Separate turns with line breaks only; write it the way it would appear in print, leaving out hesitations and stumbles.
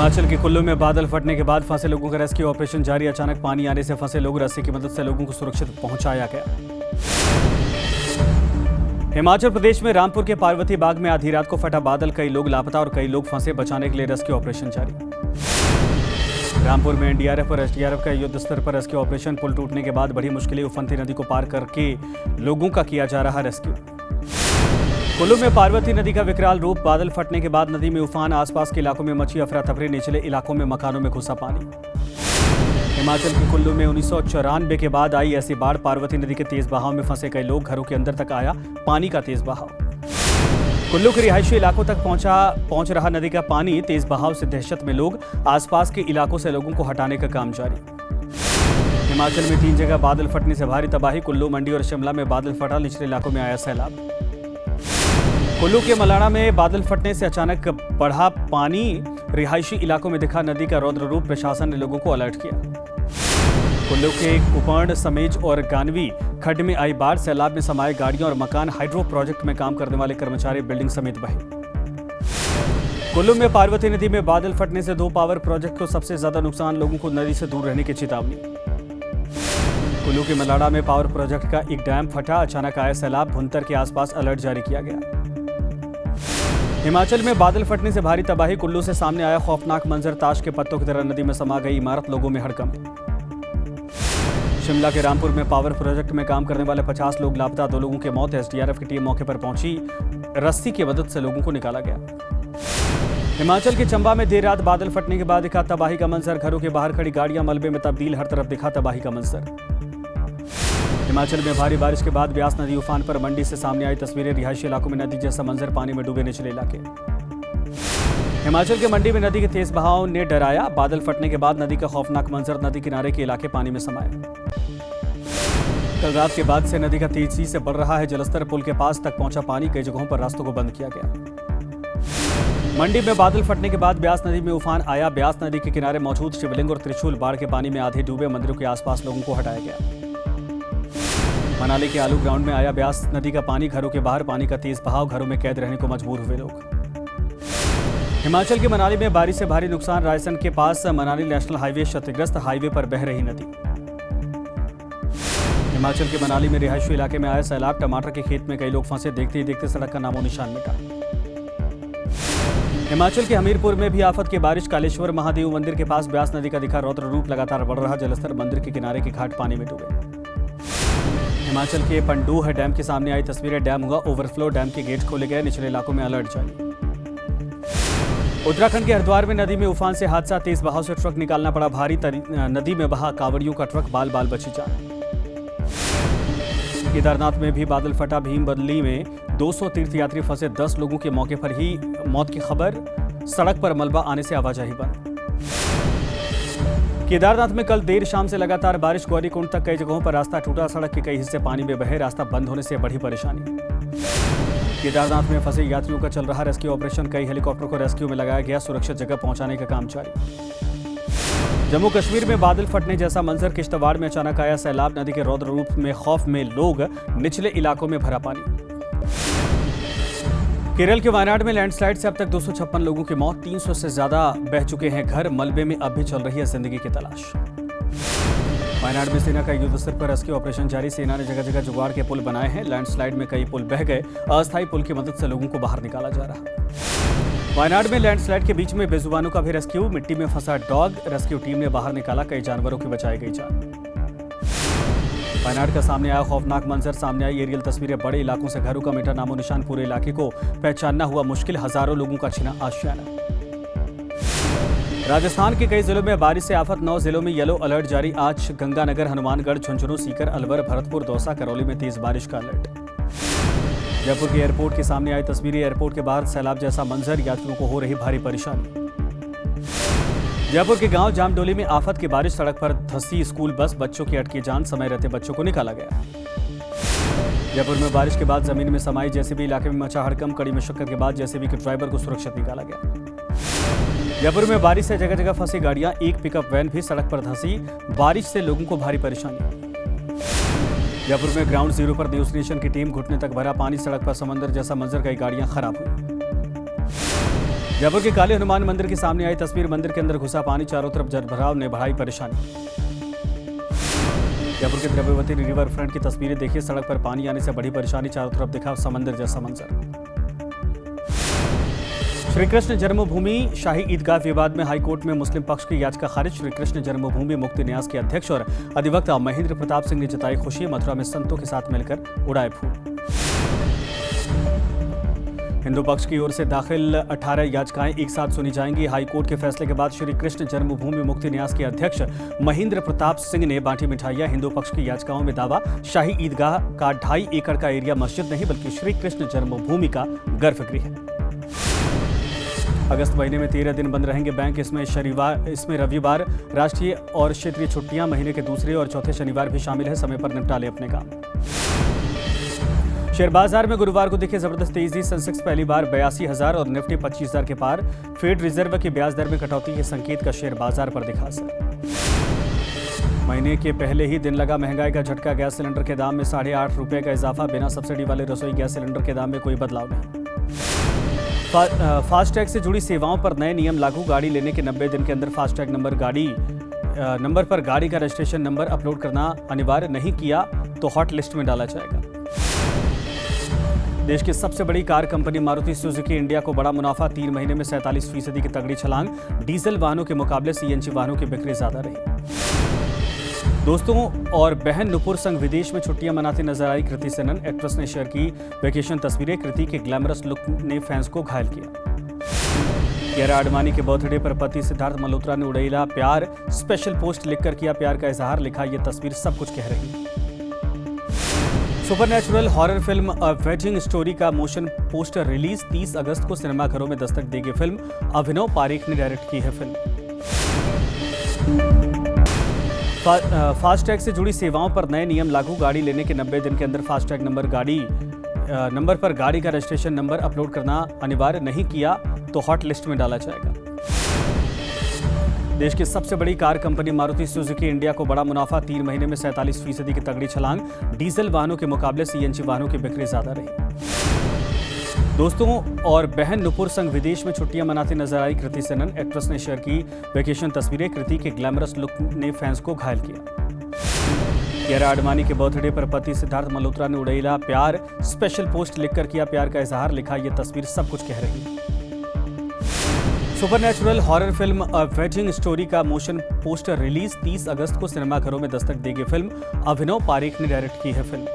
हिमाचल के कुल्लू में बादल फटने के बाद फंसे लोगों का रेस्क्यू ऑपरेशन जारी। अचानक पानी आने से फंसे लोग रस्सी की मदद से लोगों को सुरक्षित पहुंचाया गया। हिमाचल प्रदेश में रामपुर के पार्वती बाग में आधी रात को फटा बादल, कई लोग लापता और कई लोग फंसे। बचाने के लिए रेस्क्यू ऑपरेशन जारी। रामपुर में एनडीआरएफ और एसडीआरएफ का युद्ध स्तर पर रेस्क्यू ऑपरेशन। पुल टूटने के बाद बड़ी मुश्किलें, उफनती नदी को पार करके लोगों का किया जा रहा रेस्क्यू। कुल्लू में पार्वती नदी का विकराल रूप, बादल फटने के बाद नदी में उफान, आसपास के इलाकों में मची अफरा तफरी, निचले इलाकों में मकानों में घुसा पानी। हिमाचल के कुल्लू में 1994 के बाद आई ऐसी बाढ़, पार्वती नदी के तेज बहाव में फंसे कई लोग, घरों के अंदर तक आया पानी का तेज बहाव। कुल्लू के रिहायशी इलाकों तक पहुंच रहा नदी का पानी, तेज बहाव से दहशत में लोग, आसपास के इलाकों से लोगों को हटाने का काम जारी। हिमाचल में 3 जगह बादल फटने से भारी तबाही, कुल्लू, मंडी और शिमला में बादल फटा, निचले इलाकों में आया सैलाब। कुल्लू के मलाड़ा में बादल फटने से अचानक बढ़ा पानी, रिहायशी इलाकों में दिखा नदी का रौद्र रूप, प्रशासन ने लोगों को अलर्ट किया। कुल्लू के कुपर्ण, समेज और गानवी खड्ड में आई बाढ़, सैलाब में समाये गाड़ियां और मकान, हाइड्रो प्रोजेक्ट में काम करने वाले कर्मचारी बिल्डिंग समेत बहे। कुल्लू में पार्वती नदी में बादल फटने से 2 पावर प्रोजेक्ट को सबसे ज्यादा नुकसान, लोगों को नदी से दूर रहने की चेतावनी। कुल्लू के मलाड़ा में पावर प्रोजेक्ट का एक डैम फटा, अचानक आया सैलाब, भुंतर के आसपास अलर्ट जारी किया गया। हिमाचल में बादल फटने से भारी तबाही, कुल्लू से सामने आया खौफनाक मंजर, ताश के पत्तों की तरह नदी में समा गई इमारत, लोगों में हड़कंप। शिमला के रामपुर में पावर प्रोजेक्ट में काम करने वाले 50 लोग लापता, 2 लोगों की मौत। एसडीआरएफ की टीम मौके पर पहुंची, रस्सी की मदद से लोगों को निकाला गया। हिमाचल के चंबा में देर रात बादल फटने के बाद दिखा तबाही का मंजर, घरों के बाहर खड़ी गाड़ियां मलबे में तब्दील, हर तरफ दिखा तबाही का मंजर। हिमाचल में भारी बारिश के बाद ब्यास नदी उफान पर, मंडी से सामने आई तस्वीरें, रिहायशी इलाकों में नदी जैसा मंजर, पानी में डूबे निचले इलाके। हिमाचल के मंडी में नदी के तेज बहाव ने डराया, बादल फटने के बाद नदी का खौफनाक मंजर, नदी किनारे के इलाके पानी में समाये। कल रात के बाद से नदी का तेजी से बढ़ रहा है जलस्तर, पुल के पास तक पहुंचा पानी, कई जगहों पर रास्तों को बंद किया गया। मंडी में बादल फटने के बाद ब्यास नदी में उफान आया, ब्यास नदी के किनारे मौजूद शिवलिंग और त्रिशूल बाढ़ के पानी में आधे डूबे, मंदिरों के आसपास लोगों को हटाया गया। मनाली के आलू ग्राउंड में आया ब्यास नदी का पानी, घरों के बाहर पानी का तेज बहाव, घरों में कैद रहने को मजबूर हुए लोग। हिमाचल के मनाली में बारिश से भारी नुकसान, रायसन के पास मनाली नेशनल हाईवे क्षतिग्रस्त, हाईवे पर बह रही नदी। हिमाचल के मनाली में रिहायशी इलाके में आया सैलाब, टमाटर के खेत में कई लोग फंसे, देखते ही देखते सड़क का नामो निशान मिटा। हिमाचल के हमीरपुर में भी आफत की बारिश, कालेश्वर महादेव मंदिर के पास ब्यास नदी का दिखा रौद्र रूप, लगातार बढ़ रहा जलस्तर, मंदिर के किनारे के घाट पानी में डूबे। हिमाचल के पंडूह डैम के सामने आई तस्वीरें, डैम हुआ ओवरफ्लो, डैम के गेट खोले गए, निचले इलाकों में अलर्ट जारी। उत्तराखंड के हरिद्वार में नदी में उफान से हादसा, तेज बहाव से ट्रक निकालना पड़ा भारी, नदी में बहा कांवड़ियों का ट्रक, बाल बाल बची जान। केदारनाथ में भी बादल फटा, भीम बदली में 200 तीर्थयात्री फंसे, 10 लोगों के मौके पर ही मौत की खबर, सड़क पर मलबा आने से आवाजाही बंद। केदारनाथ में कल देर शाम से लगातार बारिश, गौरीकुंड तक कई जगहों पर रास्ता टूटा, सड़क के कई हिस्से पानी में बहे, रास्ता बंद होने से बढ़ी परेशानी। केदारनाथ में फंसे यात्रियों का चल रहा रेस्क्यू ऑपरेशन, कई हेलीकॉप्टर को रेस्क्यू में लगाया गया, सुरक्षित जगह पहुंचाने का काम जारी। जम्मू कश्मीर में बादल फटने जैसा मंजर, किश्तवाड़ में अचानक आया सैलाब, नदी के रौद्र रूप में खौफ में लोग, निचले इलाकों में भरा पानी। केरल के वायनाड में लैंडस्लाइड से अब तक 256 लोगों की मौत, 300 से ज्यादा बह चुके हैं घर, मलबे में अब भी चल रही है जिंदगी की तलाश। वायनाड में सेना का युद्ध स्तर पर रेस्क्यू ऑपरेशन जारी, सेना ने जगह जगह जुगाड़ के पुल बनाए हैं, लैंडस्लाइड में कई पुल बह गए, अस्थायी पुल की मदद से लोगों को बाहर निकाला जा रहा। वायनाड में लैंडस्लाइड के बीच में बेजुबानों का भी रेस्क्यू, मिट्टी में फंसा डॉग, रेस्क्यू टीम ने बाहर निकाला, कई जानवरों की बचाई गई जान। वायनाड का सामने आया खौफनाक मंजर, सामने आई एरियल तस्वीरें, बड़े इलाकों से घरों का मिटा नामो निशान, पूरे इलाके को पहचानना हुआ मुश्किल, हजारों लोगों का छिना आशियाना। राजस्थान के कई जिलों में बारिश से आफत, 9 जिलों में येलो अलर्ट जारी, आज गंगानगर, हनुमानगढ़, झुंझुनू, सीकर, अलवर, भरतपुर, दौसा, करौली में तेज बारिश का अलर्ट। जयपुर के एयरपोर्ट के सामने आई तस्वीरें, एयरपोर्ट के बाहर सैलाब जैसा मंजर, यात्रियों को हो रही भारी परेशानी। जयपुर के गांव जामडोली में आफत की बारिश, सड़क पर धंसी स्कूल बस, बच्चों की अटकी जान, समय रहते बच्चों को निकाला गया। जयपुर में बारिश के बाद जमीन में समाई जेसीबी, इलाके में मचा हड़कंप, कड़ी मशक्कत के बाद जेसीबी के ड्राइवर को सुरक्षित निकाला गया। जयपुर में बारिश से जगह जगह फंसी गाड़ियां, एक पिकअप वैन भी सड़क पर धंसी, बारिश से लोगों को भारी परेशानी। जयपुर में ग्राउंड जीरो पर न्यूज नेशन की टीम, घुटने तक भरा पानी, सड़क पर समंदर जैसा मंजर, कई गाड़ियां खराब हुई। जयपुर के काले हनुमान मंदिर के सामने आई तस्वीर, मंदिर के अंदर घुसा पानी, चारों तरफ जलभराव ने बढ़ाई परेशानी। जयपुर के द्रव्यवती रिवर फ्रंट की तस्वीरें देखिए, सड़क पर पानी आने से बड़ी परेशानी, चारों तरफ दिखा समंदर जैसा मंजर। श्री कृष्ण जन्मभूमि शाही ईदगाह विवाद में हाईकोर्ट में मुस्लिम पक्ष की याचिका खारिज। श्री कृष्ण जन्मभूमि मुक्ति न्यास के अध्यक्ष और अधिवक्ता महेंद्र प्रताप सिंह ने जताई खुशी, मथुरा में संतों के साथ मिलकर उड़ाए फूल। हिंदू पक्ष की ओर से दाखिल 18 याचिकाएं एक साथ सुनी जाएंगी। हाईकोर्ट के फैसले के बाद श्री कृष्ण जन्मभूमि मुक्ति न्यास के अध्यक्ष महेंद्र प्रताप सिंह ने बांटी मिठाइयां। हिंदू पक्ष की याचिकाओं में दावा, शाही ईदगाह का 2.5 एकड़ का एरिया मस्जिद नहीं बल्कि श्री कृष्ण जन्मभूमि का गर्भगृह है। अगस्त महीने में 13 दिन बंद रहेंगे बैंक। इसमें रविवार, राष्ट्रीय और क्षेत्रीय छुट्टियां, महीने के दूसरे और चौथे शनिवार भी शामिल है। समय पर निपटा ले अपने काम। शेयर बाजार में गुरुवार को दिखे जबरदस्त तेजी। सेंसेक्स पहली बार 82,000 और निफ्टी 25,000 के पार। फेड रिजर्व की ब्याज दर में कटौती के संकेत का शेयर बाजार पर दिखा असर। महीने के पहले ही दिन लगा महंगाई का झटका। गैस सिलेंडर के दाम में 8.5 रुपए का इजाफा। बिना सब्सिडी वाले रसोई गैस सिलेंडर के दाम में कोई बदलाव नहीं। फास्टैग से जुड़ी सेवाओं पर नए नियम लागू। गाड़ी लेने के 90 दिन के अंदर फास्टैग नंबर पर गाड़ी का रजिस्ट्रेशन नंबर अपलोड करना अनिवार्य नहीं किया तो हॉट लिस्ट में डाला जाएगा। देश की सबसे बड़ी car company Maruti Suzuki India को बड़ा मुनाफा। 3 महीने में 47% की तगड़ी छलांग। डीजल वाहनों के मुकाबले सीएनजी वाहनों की बिक्री ज्यादा रही। दोस्तों और बहन नुपुर संग विदेश में छुट्टियां मनाती नजर आई कृति सेनन। एक्ट्रेस ने शेयर की वेकेशन तस्वीरें। कृति के ग्लैमरस लुक ने फैंस को घायल किया। कियारा आडवाणी के बर्थडे पर पति सिद्धार्थ मल्होत्रा ने उड़ेला प्यार। स्पेशल पोस्ट लिखकर किया प्यार का इजहार। लिखा, ये तस्वीर सब कुछ कह रही है। Supernatural horror film a wedding story का मोशन पोस्टर रिलीज। 30 अगस्त को सिनेमाघरों में दस्तक देगी फिल्म। अभिनव पारेख ने डायरेक्ट की है फिल्म। फास्टैग से जुड़ी सेवाओं पर नए नियम लागू। गाड़ी लेने के 90 दिन के अंदर फास्टैग नंबर पर गाड़ी का रजिस्ट्रेशन नंबर अपलोड करना अनिवार्य नहीं किया तो हॉट लिस्ट में डाला जाएगा। देश की सबसे बड़ी car company Maruti Suzuki India को बड़ा मुनाफा। 3 महीने में 47% की तगड़ी छलांग। डीजल वाहनों के मुकाबले सीएनजी वाहनों की बिक्री ज्यादा रही। दोस्तों और बहन नुपुर संग विदेश में छुट्टियां मनाती नजर आई कृति सेनन। एक्ट्रेस ने शेयर की वेकेशन तस्वीरें। कृति के ग्लैमरस लुक ने फैंस को घायल किया। कियारा आडवाणी के बर्थडे पर पति सिद्धार्थ मल्होत्रा ने उड़ेला प्यार। स्पेशल पोस्ट लिखकर किया प्यार का इजहार। लिखा, ये तस्वीर सब कुछ कह रही है। Supernatural horror film a wedding story का मोशन पोस्टर रिलीज। 30 अगस्त को सिनेमाघरों में दस्तक देगी फिल्म। अभिनव पारेख ने डायरेक्ट की है फिल्म।